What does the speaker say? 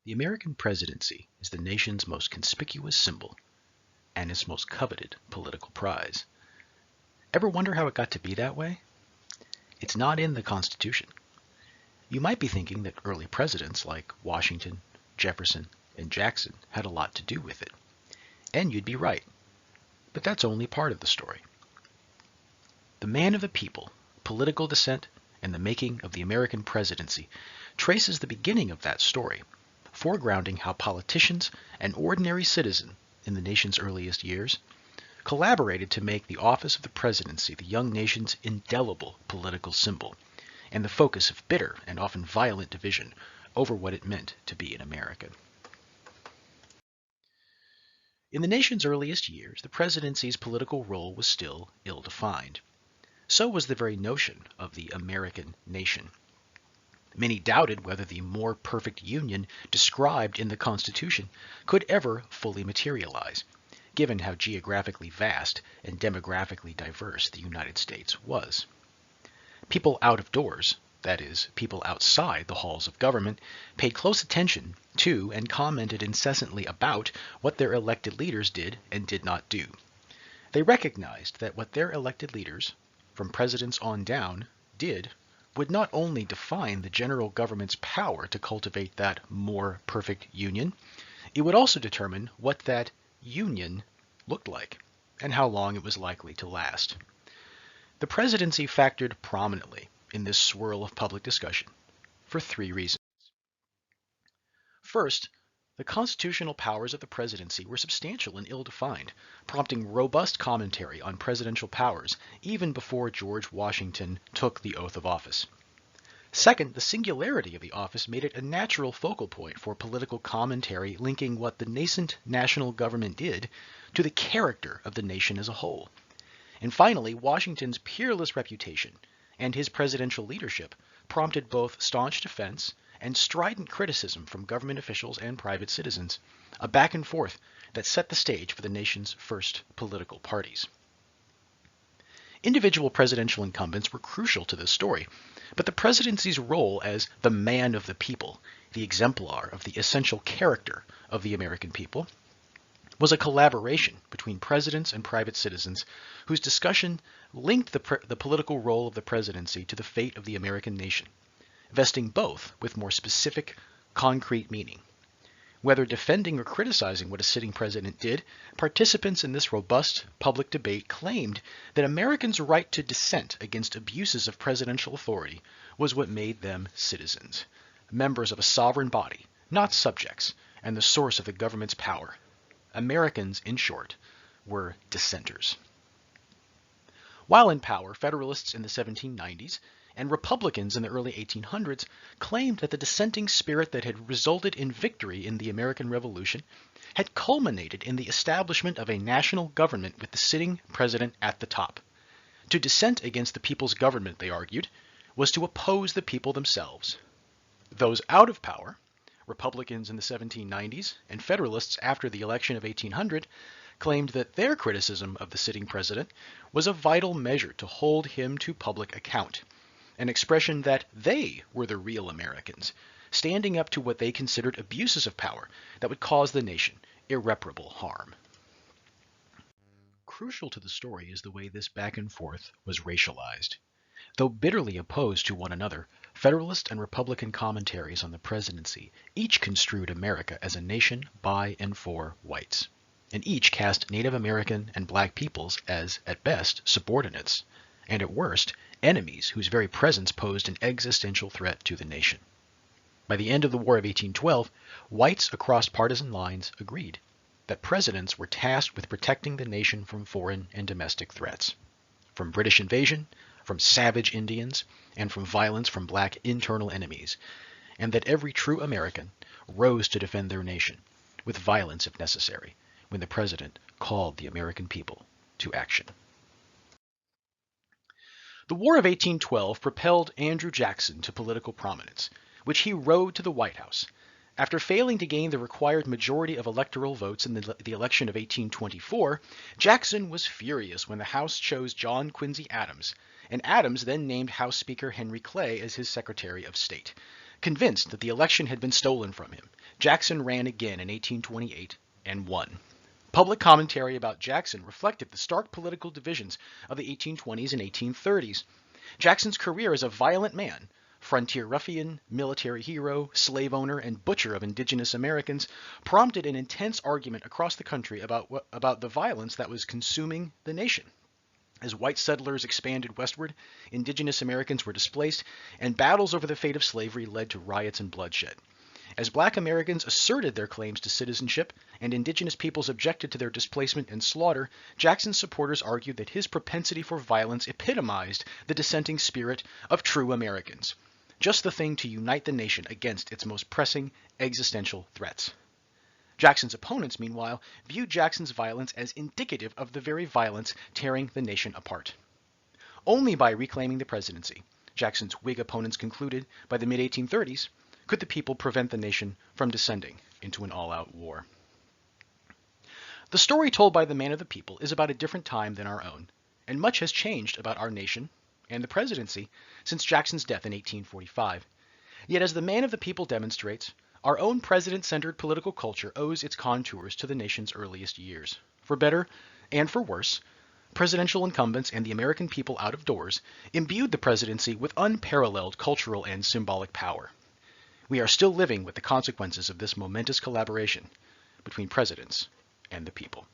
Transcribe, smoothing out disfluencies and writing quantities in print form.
The American presidency is the nation's most conspicuous symbol and its most coveted political prize. Ever wonder how it got to be that way? It's not in the Constitution. You might be thinking that early presidents like Washington, Jefferson, and Jackson had a lot to do with it. And you'd be right. But that's only part of the story. The Man of the People, Political Dissent, and the Making of the American Presidency traces the beginning of that story, foregrounding how politicians and ordinary citizens in the nation's earliest years collaborated to make the office of the presidency the young nation's indelible political symbol and the focus of bitter and often violent division over what it meant to be an American. In the nation's earliest years, the presidency's political role was still ill-defined. So was the very notion of the American nation. Many doubted whether the more perfect union described in the Constitution could ever fully materialize, given how geographically vast and demographically diverse the United States was. People out of doors, that is, people outside the halls of government, paid close attention to and commented incessantly about what their elected leaders did and did not do. They recognized that what their elected leaders, from presidents on down, did would not only define the general government's power to cultivate that more perfect union, it would also determine what that union looked like and how long it was likely to last. The presidency factored prominently in this swirl of public discussion for three reasons. First, the constitutional powers of the presidency were substantial and ill-defined, prompting robust commentary on presidential powers even before George Washington took the oath of office. Second, the singularity of the office made it a natural focal point for political commentary linking what the nascent national government did to the character of the nation as a whole. And finally, Washington's peerless reputation and his presidential leadership prompted both staunch defense and strident criticism from government officials and private citizens, a back and forth that set the stage for the nation's first political parties. Individual presidential incumbents were crucial to this story, but the presidency's role as the man of the people, the exemplar of the essential character of the American people, was a collaboration between presidents and private citizens whose discussion linked the political role of the presidency to the fate of the American nation, vesting both with more specific, concrete meaning. Whether defending or criticizing what a sitting president did, participants in this robust public debate claimed that Americans' right to dissent against abuses of presidential authority was what made them citizens, members of a sovereign body, not subjects, and the source of the government's power. Americans, in short, were dissenters. While in power, Federalists in the 1790s and Republicans in the early 1800s claimed that the dissenting spirit that had resulted in victory in the American Revolution had culminated in the establishment of a national government with the sitting president at the top. To dissent against the people's government, they argued, was to oppose the people themselves. Those out of power, Republicans in the 1790s and Federalists after the election of 1800, claimed that their criticism of the sitting president was a vital measure to hold him to public account, an expression that they were the real Americans, standing up to what they considered abuses of power that would cause the nation irreparable harm. Crucial to the story is the way this back and forth was racialized. Though bitterly opposed to one another, Federalist and Republican commentaries on the presidency each construed America as a nation by and for whites, and each cast Native American and black peoples as, at best, subordinates, and at worst, enemies whose very presence posed an existential threat to the nation. By the end of the War of 1812, whites across partisan lines agreed that presidents were tasked with protecting the nation from foreign and domestic threats, from British invasion, from savage Indians, and from violence from black internal enemies, and that every true American rose to defend their nation, with violence if necessary, when the president called the American people to action. The War of 1812 propelled Andrew Jackson to political prominence, which he rode to the White House. After failing to gain the required majority of electoral votes in the election of 1824, Jackson was furious when the House chose John Quincy Adams, and Adams then named House Speaker Henry Clay as his Secretary of State. Convinced that the election had been stolen from him, Jackson ran again in 1828 and won. Public commentary about Jackson reflected the stark political divisions of the 1820s and 1830s. Jackson's career as a violent man, frontier ruffian, military hero, slave owner, and butcher of indigenous Americans, prompted an intense argument across the country about the violence that was consuming the nation. As white settlers expanded westward, indigenous Americans were displaced, and battles over the fate of slavery led to riots and bloodshed. As black Americans asserted their claims to citizenship and indigenous peoples objected to their displacement and slaughter, Jackson's supporters argued that his propensity for violence epitomized the dissenting spirit of true Americans. Just the thing to unite the nation against its most pressing existential threats. Jackson's opponents, meanwhile, viewed Jackson's violence as indicative of the very violence tearing the nation apart. Only by reclaiming the presidency, Jackson's Whig opponents concluded, by the mid-1830s, could the people prevent the nation from descending into an all-out war. The story told by the man of the people is about a different time than our own, and much has changed about our nation and the presidency since Jackson's death in 1845. Yet as the man of the people demonstrates, our own president-centered political culture owes its contours to the nation's earliest years. For better and for worse, presidential incumbents and the American people out of doors imbued the presidency with unparalleled cultural and symbolic power. We are still living with the consequences of this momentous collaboration between presidents and the people.